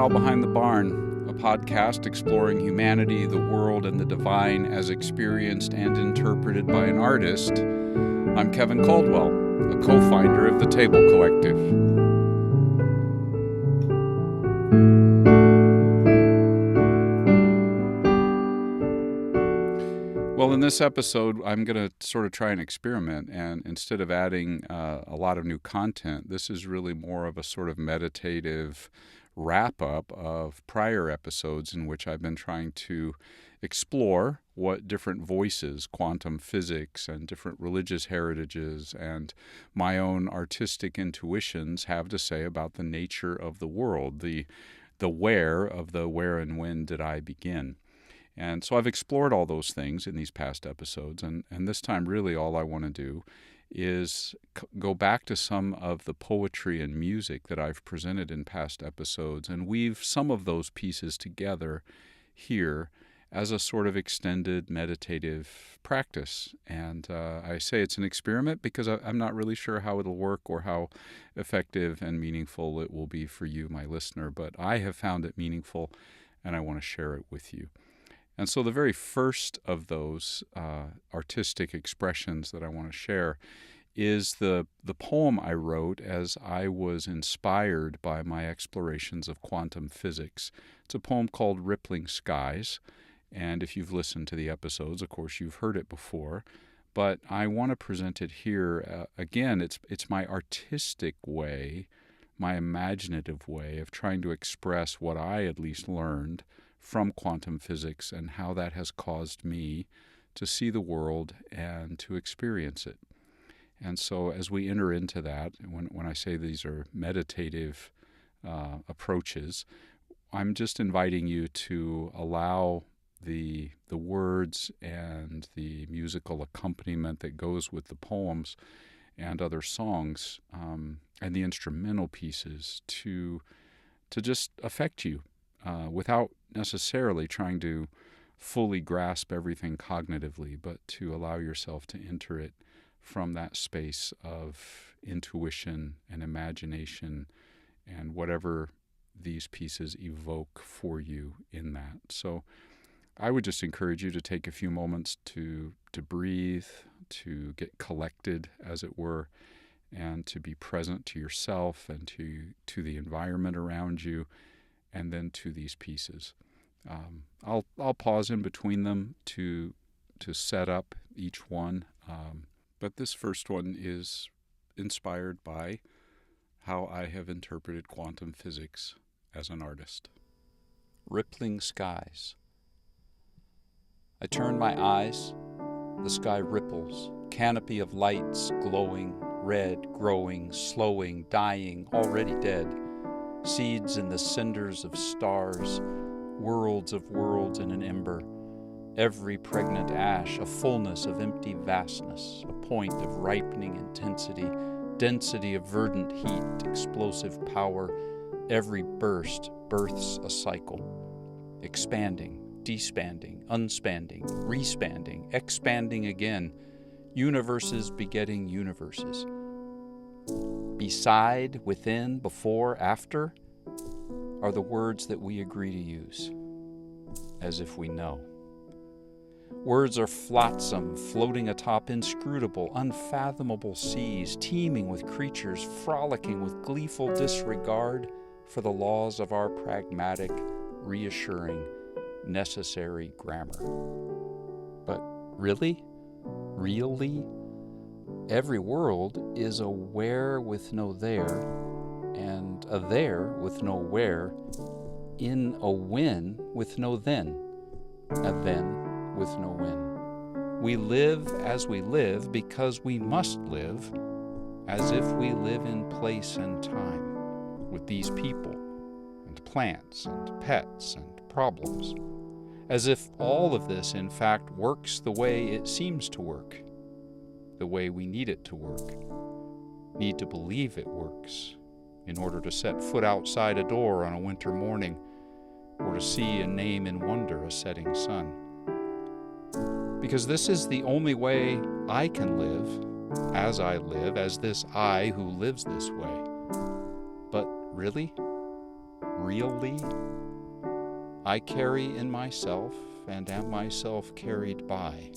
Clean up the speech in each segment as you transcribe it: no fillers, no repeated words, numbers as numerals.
Cow Behind the Barn, a podcast exploring humanity, the world, and the divine as experienced and interpreted by an artist. I'm Kevin Caldwell, a co-founder of the Table Collective. Well, in this episode, I'm going to sort of try an experiment, and instead of adding a lot of new content, this is really more of a sort of meditative wrap-up of prior episodes in which I've been trying to explore what different voices, quantum physics, and different religious heritages, and my own artistic intuitions have to say about the nature of the world, the where of the where and when did I begin. And so I've explored all those things in these past episodes, and this time really all I want to do is go back to some of the poetry and music that I've presented in past episodes and weave some of those pieces together here as a sort of extended meditative practice. And I say it's an experiment because I'm not really sure how it'll work or how effective and meaningful it will be for you, my listener, but I have found it meaningful and I want to share it with you. And so the very first of those artistic expressions that I want to share is the poem I wrote as I was inspired by my explorations of quantum physics. It's a poem called Rippling Skies, and if you've listened to the episodes, of course, you've heard it before, but I want to present it here. Again, it's my artistic way, my imaginative way of trying to express what I at least learned from quantum physics and how that has caused me to see the world and to experience it. And so as we enter into that, when I say these are meditative approaches, I'm just inviting you to allow the words and the musical accompaniment that goes with the poems and other songs and the instrumental pieces to just affect you without necessarily trying to fully grasp everything cognitively, but to allow yourself to enter it from that space of intuition and imagination and whatever these pieces evoke for you in that. So I would just encourage you to take a few moments to breathe, to get collected, as it were, and to be present to yourself and to the environment around you, and then to these pieces. I'll pause in between them to set up each one, but this first one is inspired by how I have interpreted quantum physics as an artist. Rippling skies. I turn my eyes, the sky ripples, canopy of lights glowing, red, growing, slowing, dying, already dead. Seeds in the cinders of stars, worlds of worlds in an ember, every pregnant ash, a fullness of empty vastness, a point of ripening intensity, density of verdant heat, explosive power, every burst births a cycle, expanding, despanding, unspanding, respanding, expanding again, universes begetting universes. Beside, within, before, after are the words that we agree to use, as if we know. Words are flotsam, floating atop inscrutable, unfathomable seas, teeming with creatures frolicking with gleeful disregard for the laws of our pragmatic, reassuring, necessary grammar. But really? Every world is a where with no there, and a there with no where, in a when with no then, a then with no when. We live as we live because we must live as if we live in place and time, with these people, and plants, and pets, and problems, as if all of this, in fact, works the way it seems to work, the way we need it to work, need to believe it works in order to set foot outside a door on a winter morning or to see and name in wonder a setting sun. Because this is the only way I can live as this I who lives this way. But really? really, I carry in myself and am myself carried by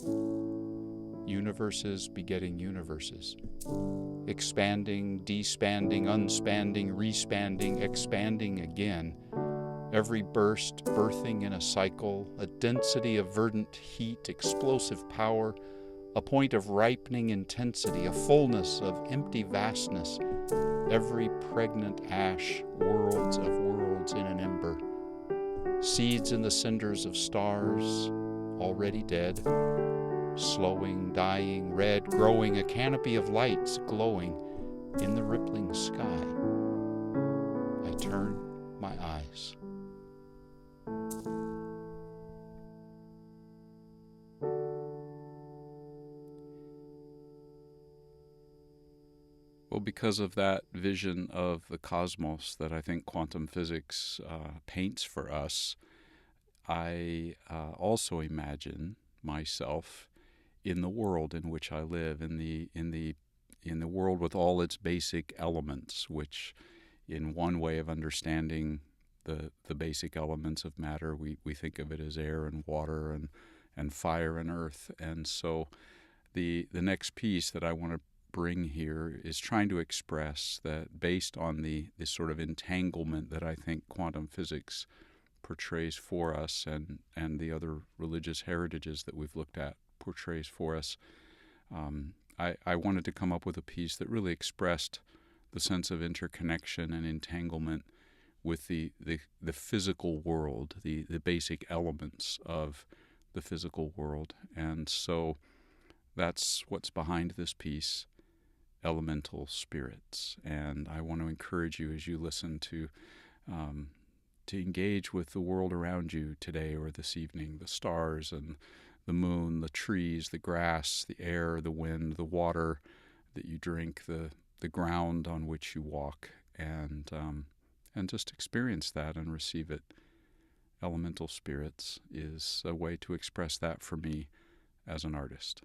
universes begetting universes, expanding, despanding, unspanding, respanding, expanding again, every burst birthing in a cycle, a density of verdant heat, explosive power, a point of ripening intensity, a fullness of empty vastness, every pregnant ash, worlds of worlds in an ember, seeds in the cinders of stars, already dead, slowing, dying, red, growing, a canopy of lights glowing in the rippling sky. I turn my eyes. Well, because of that vision of the cosmos that I think quantum physics paints for us, I also imagine myself in the world in which I live, in the world with all its basic elements, which, in one way of understanding the basic elements of matter, we think of it as air and water and fire and earth. And so the next piece that I want to bring here is trying to express that, based on the sort of entanglement that I think quantum physics portrays for us, and the other religious heritages that we've looked at portrays for us, I wanted to come up with a piece that really expressed the sense of interconnection and entanglement with the physical world, the basic elements of the physical world. And so that's what's behind this piece, elemental spirits. And I want to encourage you, as you listen, to engage with the world around you today or this evening, the stars and the moon, the trees, the grass, the air, the wind, the water that you drink, the ground on which you walk, and just experience that and receive it. Elemental spirits is a way to express that for me as an artist.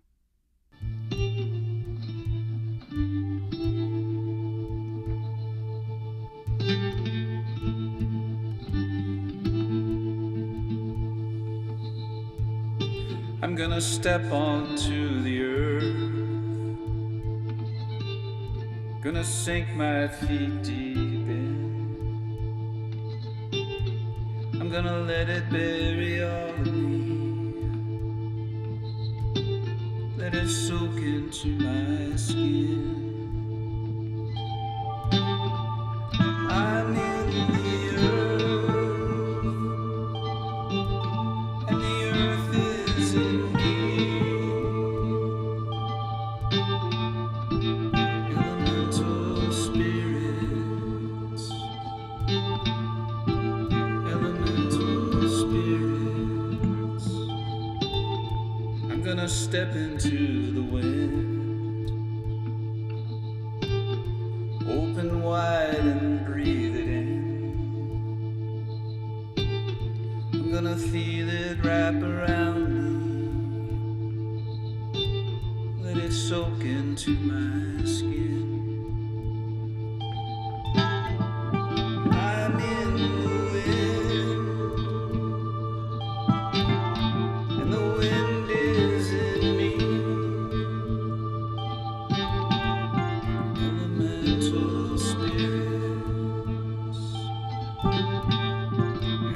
I'm gonna step onto the earth, gonna sink my feet deep in. I'm gonna let it bury all of me, let it soak into my skin. I'm in the earth, and the earth is in me. Elemental spirits, elemental spirits. I'm gonna step into the wind, open wide and breathe it in. I'm gonna feel it wrap around me, let it soak into my skin. I'm in the wind, and the wind is in me. Elemental spirits,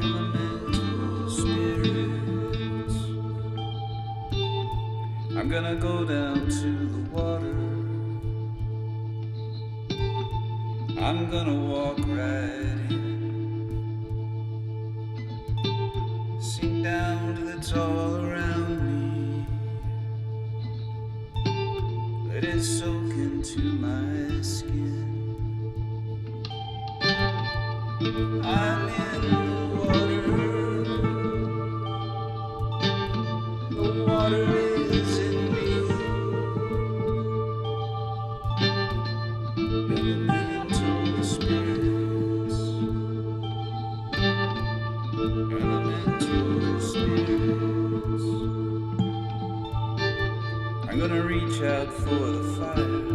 elemental spirits. I'm gonna go down to the water, I'm gonna walk right in, sink down to the tall around me, let it soak into my skin. I'm in the water is in me. Elemental spirits, elemental spirits. I'm gonna reach out for the fire,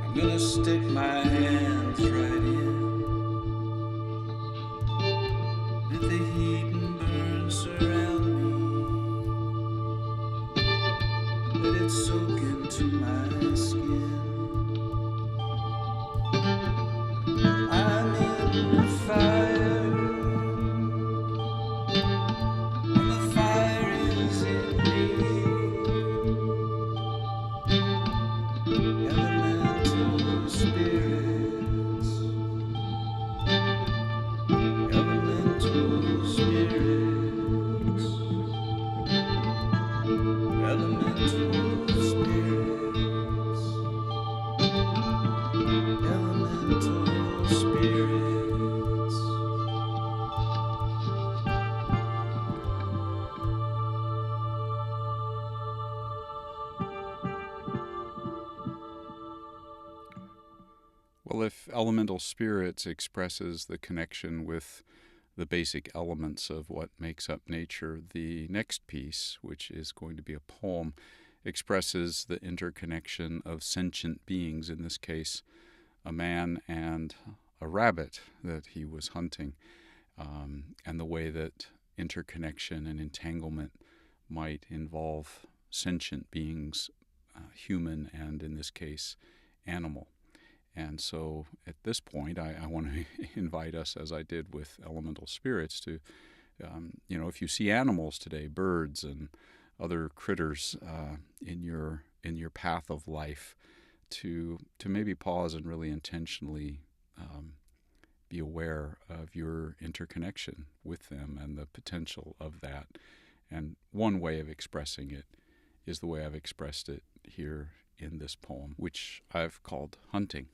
I'm I'm gonna stick my hands right in. Let the heat and burn surround me. Let it soak into my skin. I'm in the fire, and the fire is in me. Elemental spirits, elemental spirits, elemental spirits, elemental spirits. Well, if elemental spirits expresses the connection with the basic elements of what makes up nature, the next piece, which is going to be a poem, expresses the interconnection of sentient beings, in this case, a man and a rabbit that he was hunting, and the way that interconnection and entanglement might involve sentient beings, human and, in this case, animal. And so at this point, I want to invite us, as I did with elemental spirits, to, if you see animals today, birds and other critters in your path of life, to maybe pause and really intentionally be aware of your interconnection with them and the potential of that. And one way of expressing it is the way I've expressed it here in this poem, which I've called Hunting.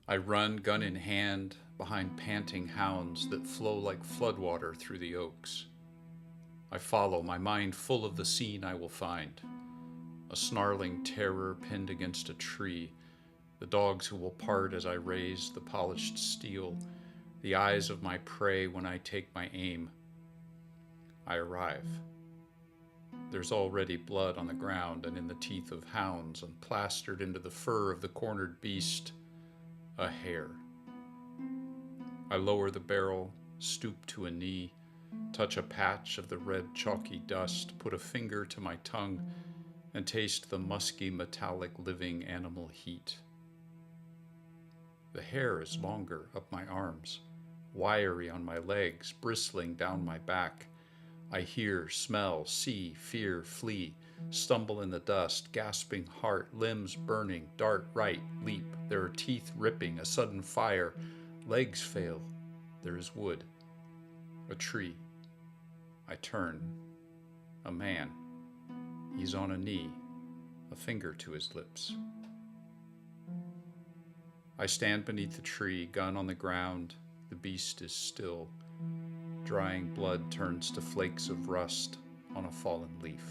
I run gun in hand behind panting hounds that flow like floodwater through the oaks. I follow, my mind full of the scene I will find. A snarling terror pinned against a tree, the dogs who will part as I raise the polished steel, the eyes of my prey when I take my aim. I arrive. There's already blood on the ground and in the teeth of hounds, and plastered into the fur of the cornered beast, a hair. I lower the barrel, stoop to a knee, touch a patch of the red chalky dust, put a finger to my tongue, and taste the musky metallic living animal heat. The hair is longer up my arms, wiry on my legs, bristling down my back. I hear, smell, see, fear, flee, stumble in the dust, gasping heart, limbs burning, dart right, leap. There are teeth ripping, a sudden fire. Legs fail. There is wood. A tree. I turn. A man. He's on a knee, a finger to his lips. I stand beneath the tree, gun on the ground. The beast is still. Drying blood turns to flakes of rust on a fallen leaf.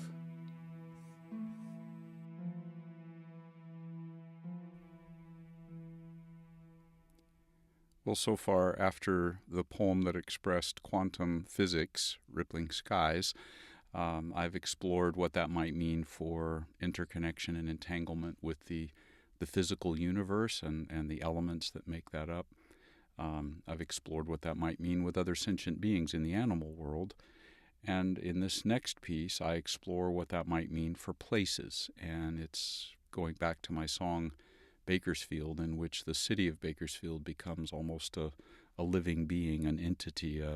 Well, so far, after the poem that expressed quantum physics, rippling skies, I've explored what that might mean for interconnection and entanglement with the physical universe and the elements that make that up. I've explored what that might mean with other sentient beings in the animal world. And in this next piece, I explore what that might mean for places. And it's going back to my song, Bakersfield, in which the city of Bakersfield becomes almost a living being, an entity, a